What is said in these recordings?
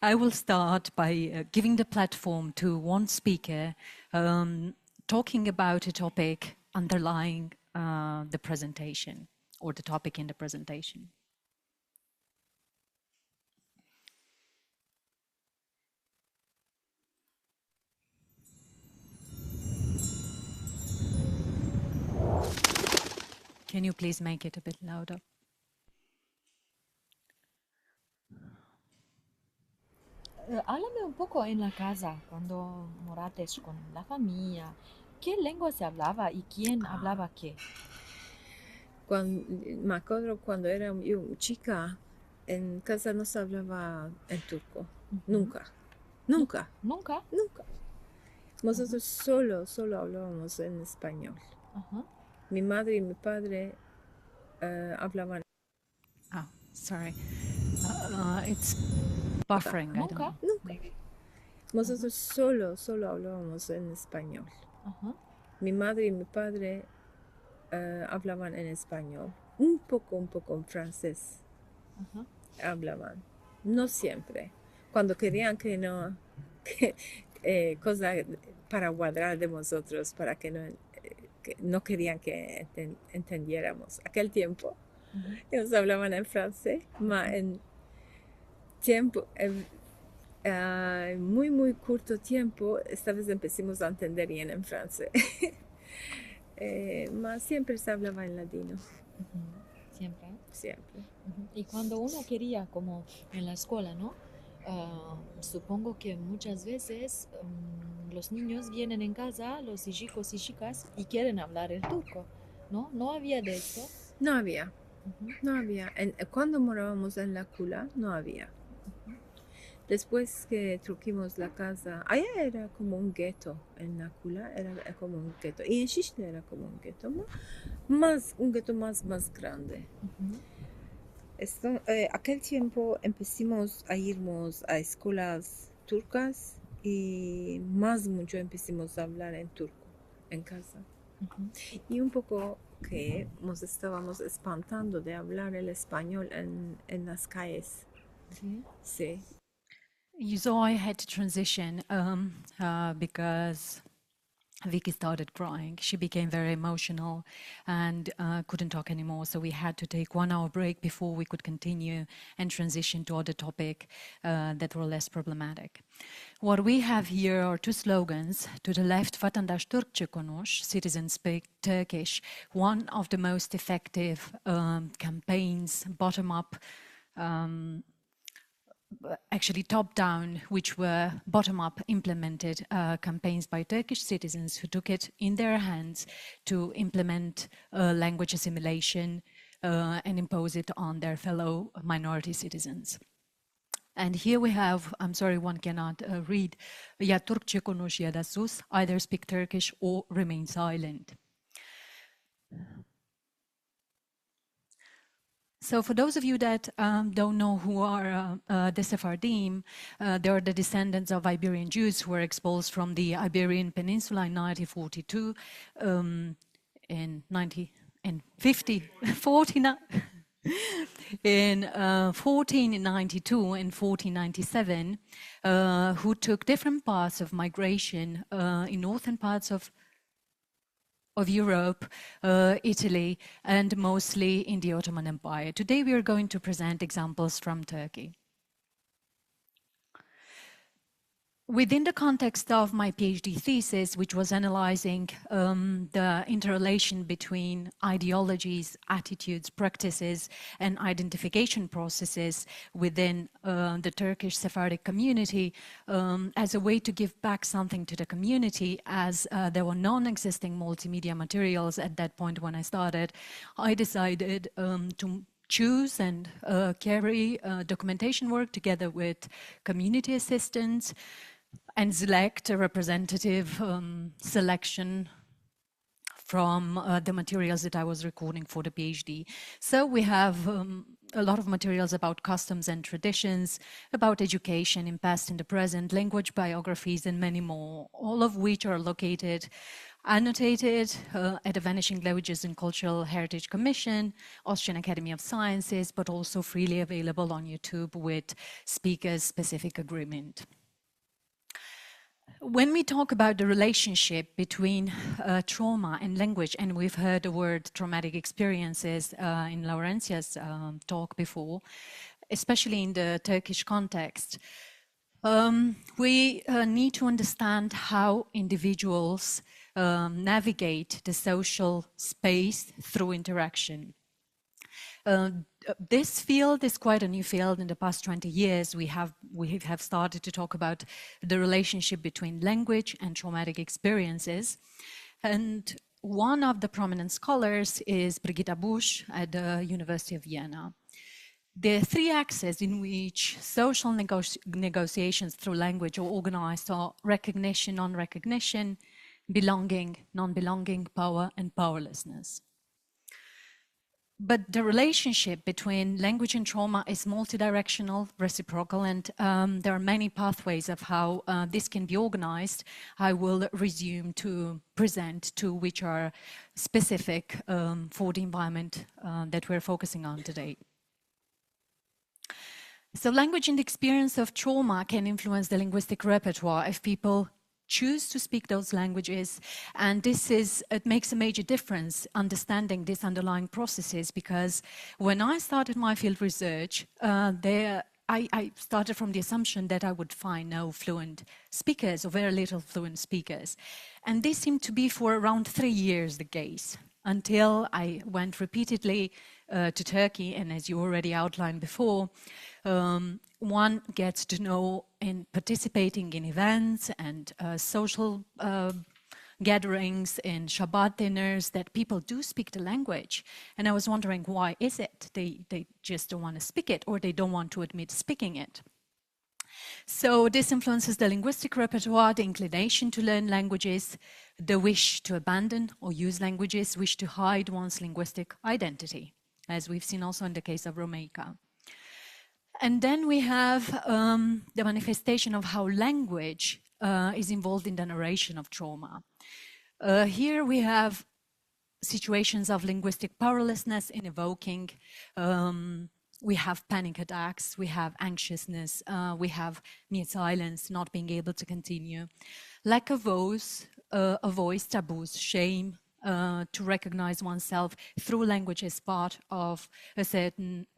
I will start by giving the platform to one speaker talking about a topic underlying the presentation or the topic in the presentation. Can you please make it a bit louder? Háblame un poco en la casa, cuando morates con la familia. ¿Qué lengua se hablaba y quién hablaba qué? Me acuerdo cuando era yo chica, en casa no se hablaba en turco. Nunca. ¿Nunca? Nosotros solo hablábamos en español. Mi madre y mi padre hablaban. Oh, sorry. It's buffering. Nunca. Nosotros solo hablábamos en español. Mi madre y mi padre hablaban en español. Un poco en francés. Hablaban. No siempre. Cuando querían que no... cosa para guardar de nosotros, para que no querían que entendiéramos. Aquel tiempo, ellos hablaban en francés, pero en tiempo, muy corto tiempo, esta vez empezamos a entender bien en francés. Mas siempre se hablaba en ladino. Siempre. Y cuando uno quería, como en la escuela, ¿no? Supongo que muchas veces los niños vienen en casa, los chicos y chicas, y quieren hablar el turco, ¿no? ¿No había de esto? No había. Cuando morábamos en la Cula, no había. Después que trujimos la casa, allá era como un gueto, en la Cula era como un gueto, y en Xixte era como un gueto, un gueto más grande. Aquel tiempo empezamos a irnos a escuelas turcas y mucho empezamos a hablar en turco en casa. Y un poco que nos estábamos espantando de hablar el español en las calles. Sí. So I had to transition because Vicky started crying. She became very emotional and couldn't talk anymore. So we had to take 1 hour break before we could continue and transition to other topic that were less problematic. What we have here are two slogans. To the left, Vatandaş Türkçe konuş, citizens speak Turkish, one of the most effective campaigns, bottom-up, actually top-down, which were bottom-up implemented campaigns by Turkish citizens who took it in their hands to implement language assimilation and impose it on their fellow minority citizens. And here we have, I'm sorry, one cannot read, ya Türkçe konuş ya da sus, either speak Turkish or remain silent. So for those of you that don't know who are the Sephardim, they are the descendants of Iberian Jews who were expulsed from the Iberian Peninsula in 1942, in 1492 and 1497, who took different paths of migration in northern parts of Europe, Italy, and mostly in the Ottoman Empire. Today we are going to present examples from Turkey. Within the context of my PhD thesis, which was analyzing the interrelation between ideologies, attitudes, practices, and identification processes within the Turkish Sephardic community as a way to give back something to the community, as there were non-existing multimedia materials at that point when I started, I decided to choose and carry documentation work together with community assistants and select a representative selection from the materials that I was recording for the PhD. So we have a lot of materials about customs and traditions, about education in past and the present, language biographies, and many more, all of which are located annotated at the Vanishing Languages and Cultural Heritage Commission, Austrian Academy of Sciences, but also freely available on YouTube with speakers-specific agreement. When we talk about the relationship between trauma and language, and we've heard the word traumatic experiences in Laurencia's talk before, especially in the Turkish context, we need to understand how individuals navigate the social space through interaction. This field is quite a new field. In the past 20 years, we have started to talk about the relationship between language and traumatic experiences. And one of the prominent scholars is Brigitta Busch at the University of Vienna. The three axes in which social negotiations through language are organized are recognition, non-recognition, belonging, non-belonging, power, and powerlessness. But the relationship between language and trauma is multidirectional, reciprocal, and there are many pathways of how this can be organized. I will resume to present two which are specific for the environment that we're focusing on today. So language and the experience of trauma can influence the linguistic repertoire if people choose to speak those languages, and it makes a major difference understanding these underlying processes, because when I started my field research, I started from the assumption that I would find no fluent speakers or very little fluent speakers, and this seemed to be for around 3 years the case, until I went repeatedly to Turkey, and as you already outlined before, one gets to know in participating in events and social gatherings, in Shabbat dinners, that people do speak the language. And I was wondering, why is it? They just don't want to speak it, or they don't want to admit speaking it. So this influences the linguistic repertoire, the inclination to learn languages, the wish to abandon or use languages, wish to hide one's linguistic identity, as we've seen also in the case of Romaica. And then we have the manifestation of how language is involved in the narration of trauma. Here we have situations of linguistic powerlessness in evoking. We have panic attacks, we have anxiousness, we have near silence, not being able to continue. Lack of voice, taboos, shame, to recognize oneself through language as part of a certain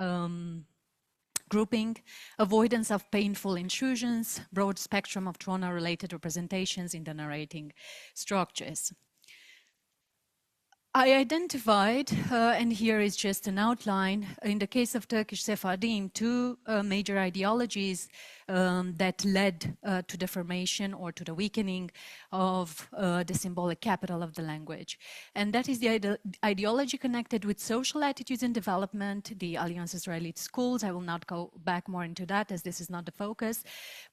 grouping, avoidance of painful intrusions, broad spectrum of trauma-related representations in the narrating structures. I identified, and here is just an outline, in the case of Turkish Sephardim, two major ideologies that led to the formation or to the weakening of the symbolic capital of the language. And that is the ideology connected with social attitudes and development, the Alliance Israelite schools. I will not go back more into that, as this is not the focus,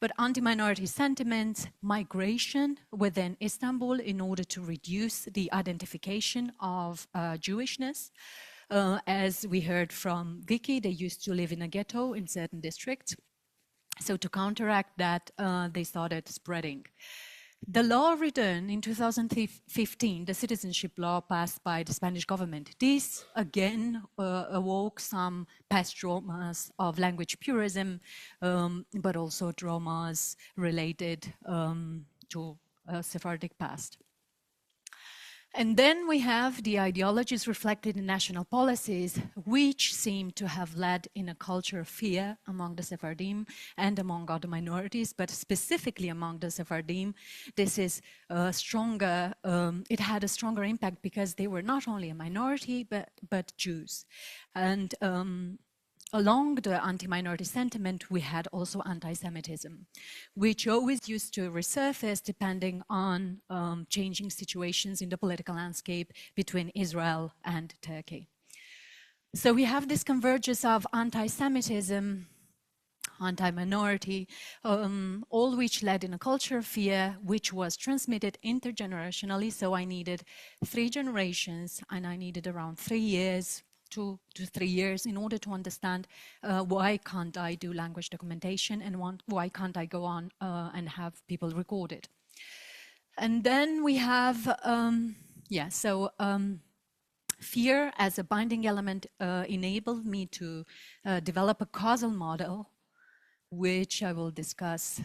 but anti-minority sentiments, migration within Istanbul in order to reduce the identification of Jewishness. As we heard from Vicky, they used to live in a ghetto in certain districts. So to counteract that, they started spreading. The law written in 2015, the citizenship law passed by the Spanish government, this again awoke some past traumas of language purism, but also traumas related to Sephardic past. And then we have the ideologies reflected in national policies, which seem to have led in a culture of fear among the Sephardim and among other minorities, but specifically among the Sephardim, this is stronger. It had a stronger impact because they were not only a minority, but Jews. And along the anti-minority sentiment, we had also anti-Semitism, which always used to resurface depending on changing situations in the political landscape between Israel and Turkey. So we have this convergence of anti-Semitism, anti-minority, all which led in a culture of fear, which was transmitted intergenerationally. So I needed 3 generations, and I needed around 3 years, 2 to 3 years, in order to understand why can't I do language documentation, and why can't I go on and have people record it. And then we have, fear as a binding element enabled me to develop a causal model, which I will discuss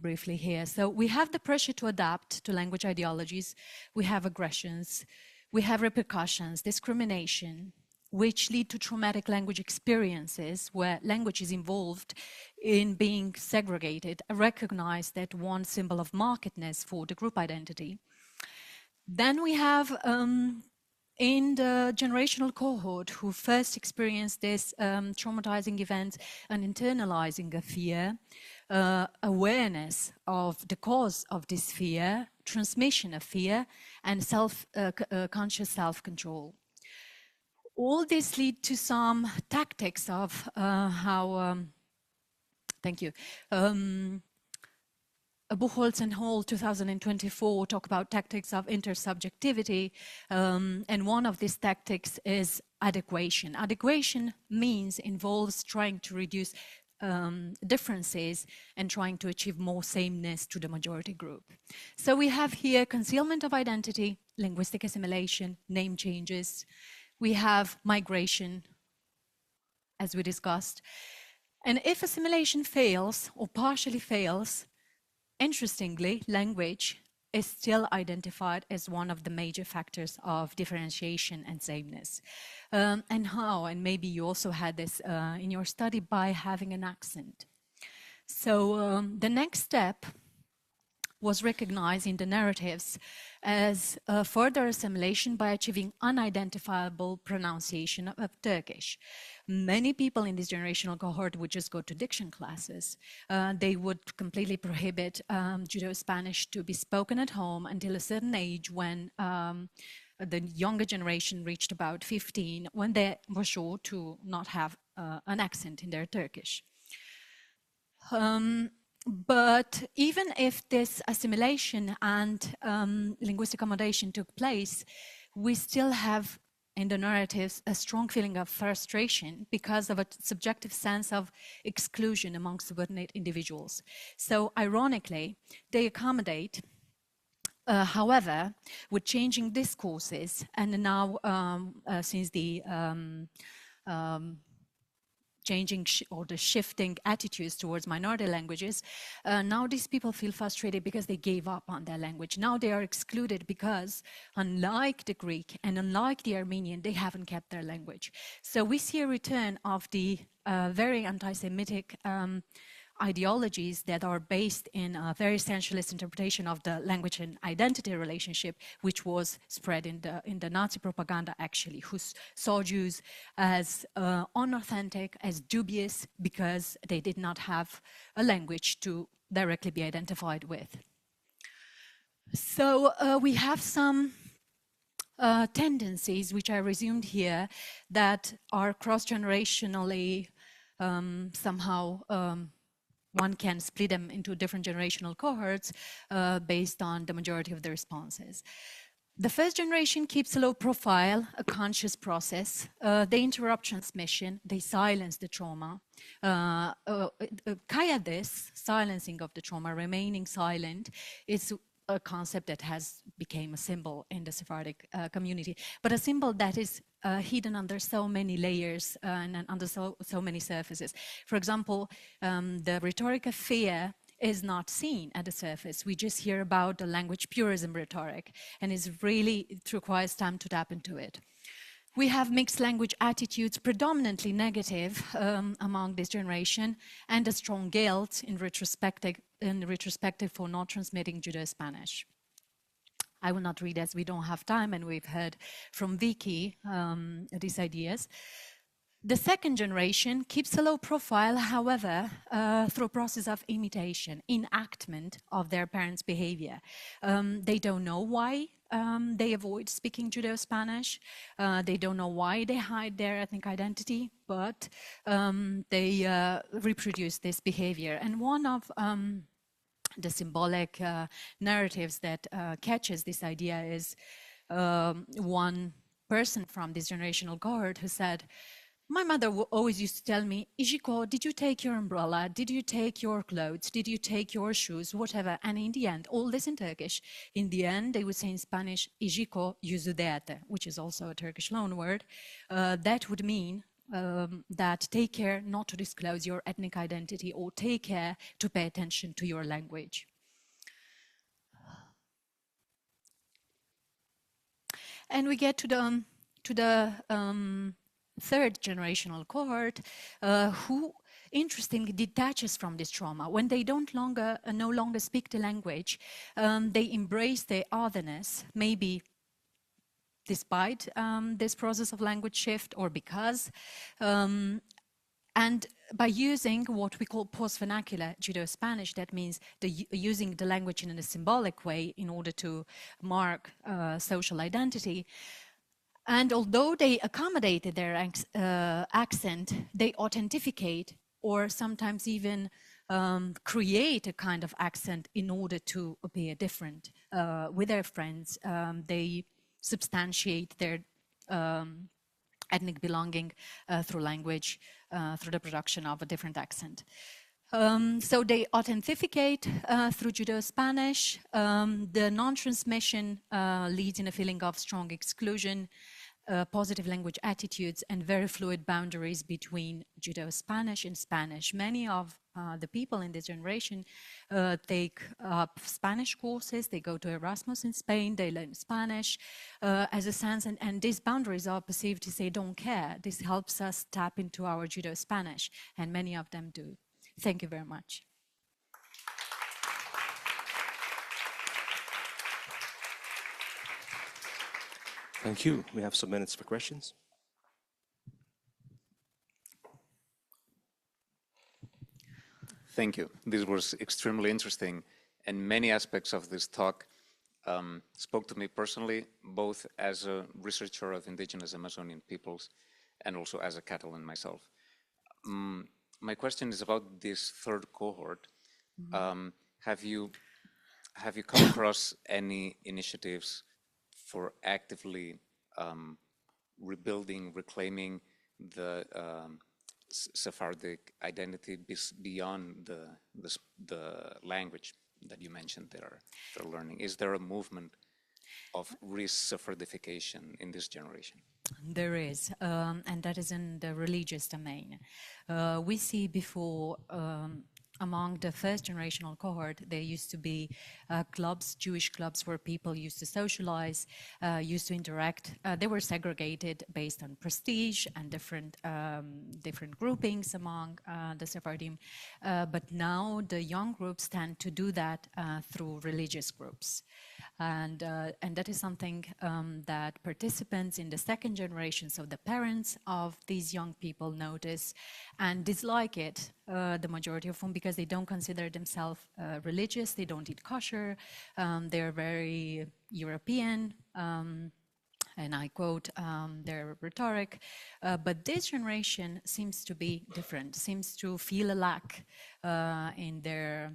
briefly here. So we have the pressure to adapt to language ideologies, we have aggressions, we have repercussions, discrimination, which lead to traumatic language experiences where language is involved in being segregated, recognized as one symbol of markedness for the group identity. Then we have in the generational cohort who first experienced this traumatizing event and internalizing a fear, awareness of the cause of this fear, transmission of fear, and conscious self-control. All this lead to some tactics of how, thank you, Buchholz and Hall 2024 talk about tactics of intersubjectivity, and one of these tactics is adequation. Adequation involves trying to reduce differences and trying to achieve more sameness to the majority group. So we have here concealment of identity, linguistic assimilation, name changes. We have migration, as we discussed. And if assimilation fails or partially fails, interestingly, language is still identified as one of the major factors of differentiation and sameness. And how? And maybe you also had this in your study, by having an accent. So the next step was recognized in the narratives as further assimilation by achieving unidentifiable pronunciation of Turkish. Many people in this generational cohort would just go to diction classes. They would completely prohibit Judeo-Spanish to be spoken at home until a certain age when the younger generation reached about 15, when they were sure to not have an accent in their Turkish. But even if this assimilation and linguistic accommodation took place, we still have in the narratives a strong feeling of frustration because of a subjective sense of exclusion among subordinate individuals. So ironically, they accommodate, however, with changing discourses, and now since the changing or the shifting attitudes towards minority languages, now these people feel frustrated because they gave up on their language. Now they are excluded because, unlike the Greek and unlike the Armenian, they haven't kept their language. So we see a return of the very anti-Semitic ideologies that are based in a very essentialist interpretation of the language and identity relationship, which was spread in the Nazi propaganda, actually, who saw Jews as unauthentic, as dubious, because they did not have a language to directly be identified with. So we have some tendencies, which I resumed here, that are cross-generationally somehow one can split them into different generational cohorts based on the majority of the responses. The first generation keeps a low profile, a conscious process. They interrupt transmission, they silence the trauma. This silencing of the trauma, remaining silent, is a concept that has become a symbol in the Sephardic community, but a symbol that is hidden under so many layers and under so many surfaces. For example, the rhetoric of fear is not seen at the surface. We just hear about the language purism rhetoric, and it requires time to tap into it. We have mixed language attitudes, predominantly negative among this generation, and a strong guilt in retrospective for not transmitting Judeo-Spanish. I will not read as we don't have time, and we've heard from Vicky these ideas. The second generation keeps a low profile, however, through a process of imitation, enactment of their parents' behavior. They don't know why they avoid speaking Judeo-Spanish. They don't know why they hide their ethnic identity, but they reproduce this behavior. And one of the symbolic narratives that catches this idea is one person from this generational cohort who said, My mother always used to tell me, Ijiko, did you take your umbrella? Did you take your clothes? Did you take your shoes? Whatever. And in the end, all this in Turkish, in the end, they would say in Spanish, Ijiko yüzüdeyete, which is also a Turkish loan word. That would mean that take care not to disclose your ethnic identity, or take care to pay attention to your language. And we get to the third generational cohort who interestingly detaches from this trauma. When they no longer speak the language, they embrace their otherness, maybe despite this process of language shift or because. And by using what we call post-vernacular Judeo-Spanish, that means using the language in a symbolic way in order to mark social identity. And although they accommodated their accent, they authentificate or sometimes even create a kind of accent in order to appear different with their friends. They substantiate their ethnic belonging through language, through the production of a different accent. So they authenticate through Judeo-Spanish. The non-transmission leads in a feeling of strong exclusion, positive language attitudes, and very fluid boundaries between Judeo-Spanish and Spanish. Many of the people in this generation take up Spanish courses, they go to Erasmus in Spain, they learn Spanish as a sense, and these boundaries are perceived to say, don't care. This helps us tap into our Judeo-Spanish, and many of them do. Thank you very much. Thank you. We have some minutes for questions. Thank you. This was extremely interesting, and many aspects of this talk spoke to me personally, both as a researcher of indigenous Amazonian peoples and also as a Catalan myself. My question is about this third cohort. Have you come across any initiatives for actively rebuilding, reclaiming the Sephardic identity beyond the language that you mentioned they're learning? Is there a movement of re-Sephardification in this generation? There is, and that is in the religious domain. We see before, among the first generational cohort, there used to be clubs, Jewish clubs, where people used to socialize, used to interact. They were segregated based on prestige and different groupings among the Sephardim. But now the young groups tend to do that through religious groups. And that is something that participants in the second generation, so the parents of these young people, notice and dislike it, the majority of whom, because they don't consider themselves religious, they don't eat kosher, they're very European, and I quote their rhetoric, but this generation seems to be different, seems to feel a lack in their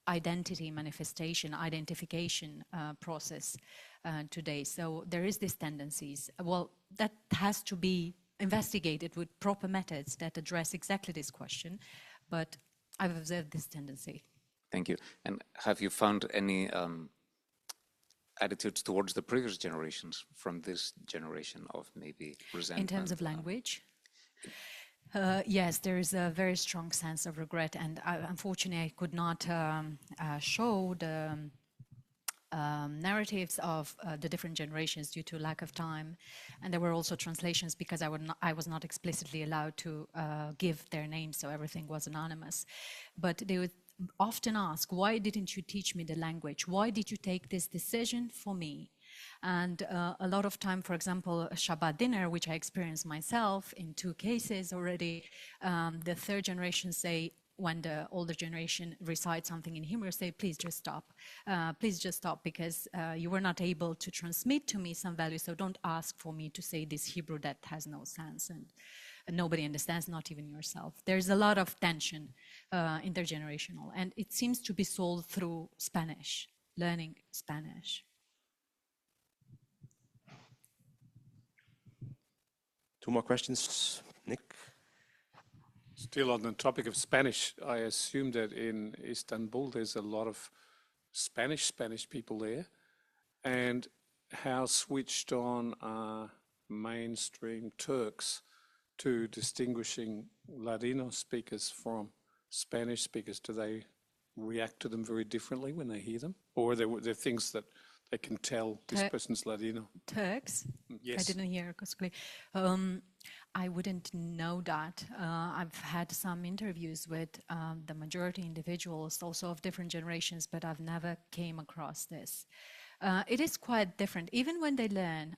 identity manifestation, identification process today. So there is these tendencies. Well, that has to be investigated with proper methods that address exactly this question, but I've observed this tendency. Thank you. And have you found any attitudes towards the previous generations from this generation of maybe resentment? In terms of language? Yes, there is a very strong sense of regret, and unfortunately I could not show the narratives of the different generations due to lack of time, and there were also translations because I was not explicitly allowed to give their names, so everything was anonymous. But they would often ask, why didn't you teach me the language? Why did you take this decision for me? And a lot of time, for example, a Shabbat dinner, which I experienced myself in 2 cases already, the third generation say, when the older generation recites something in Hebrew, say, please just stop, because you were not able to transmit to me some value, so don't ask for me to say this Hebrew that has no sense, and nobody understands, not even yourself. There's a lot of tension intergenerational, and it seems to be solved through Spanish, learning Spanish. Two more questions. Nick? Still on the topic of Spanish, I assume that in Istanbul there's a lot of Spanish people there. And how switched on are mainstream Turks to distinguishing Ladino speakers from Spanish speakers? Do they react to them very differently when they hear them? Or are there things that they can tell this person's Ladino? Turks? Yes. I didn't hear correctly. I wouldn't know that. I've had some interviews with the majority individuals, also of different generations, but I've never came across this. It is quite different. Even when they learn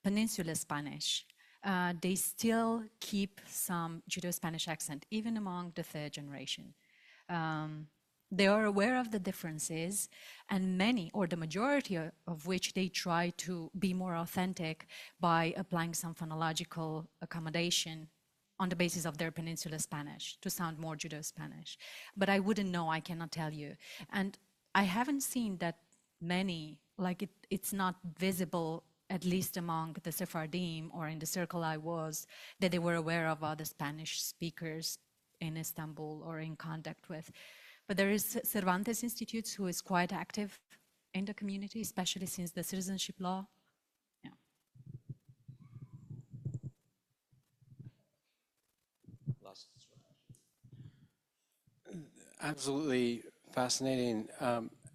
Peninsular Spanish, they still keep some Judeo-Spanish accent, even among the third generation. They are aware of the differences, and many, or the majority of which, they try to be more authentic by applying some phonological accommodation on the basis of their Peninsular Spanish to sound more Judeo-Spanish. But I wouldn't know, I cannot tell you. And I haven't seen that many, like it's not visible, at least among the Sephardim or in the circle I was, that they were aware of other Spanish speakers in Istanbul or in contact with. But there is Cervantes Institute, who is quite active in the community, especially since the citizenship law. Yeah. Absolutely fascinating.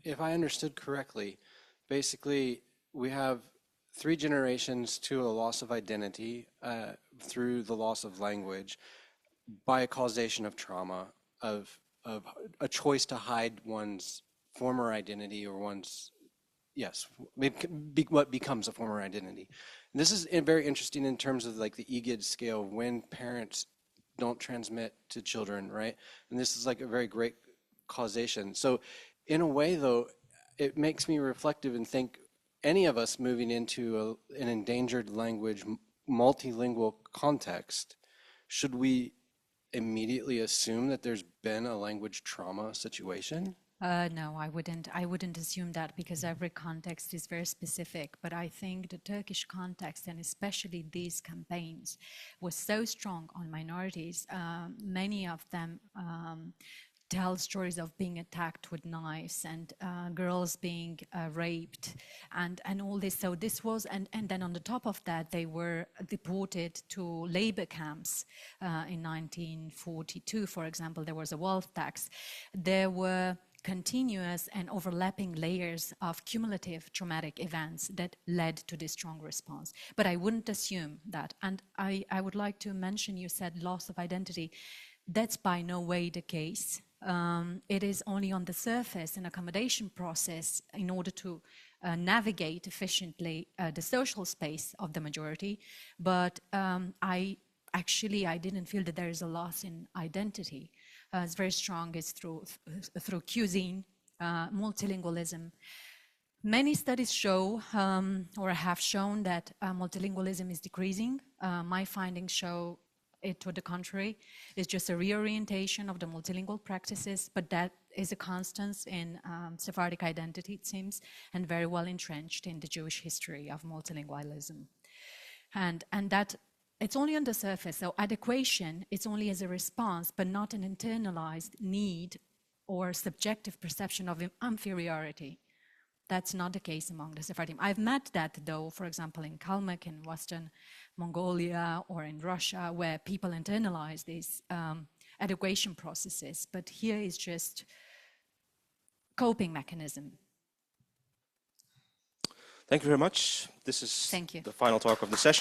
If I understood correctly, basically we have 3 generations to a loss of identity through the loss of language by a causation of trauma, of a choice to hide one's former identity or one's, yes, what becomes a former identity. And this is very interesting in terms of like the EGID scale, when parents don't transmit to children, right? And this is like a very great causation. So in a way though, it makes me reflective and think any of us moving into an endangered language, multilingual context, should we immediately assume that there's been a language trauma situation? No, I wouldn't assume that, because every context is very specific. But I think the Turkish context, and especially these campaigns, was so strong on minorities. Many of them tell stories of being attacked with knives and girls being raped and all this. So this was, and then on the top of that, they were deported to labor camps in 1942, for example. There was a wealth tax. There were continuous and overlapping layers of cumulative traumatic events that led to this strong response. But I wouldn't assume that. And I would like to mention, you said loss of identity. That's by no way the case. It is only on the surface an accommodation process in order to navigate efficiently the social space of the majority. But I didn't feel that there is a loss in identity. It's very strong. It's through cuisine, multilingualism. Many studies show or have shown that multilingualism is decreasing. My findings show it to the contrary. It's just a reorientation of the multilingual practices, but that is a constant in Sephardic identity, it seems, and very well entrenched in the Jewish history of multilingualism. And that it's only on the surface, so adequation is only as a response, but not an internalized need or subjective perception of inferiority. That's not the case among the Sephardim. I've met that, though, for example, in Kalmyk, in Western Mongolia, or in Russia, where people internalize these adequation processes. But here is just coping mechanism. Thank you very much. This is Thank you. the final talk of the session.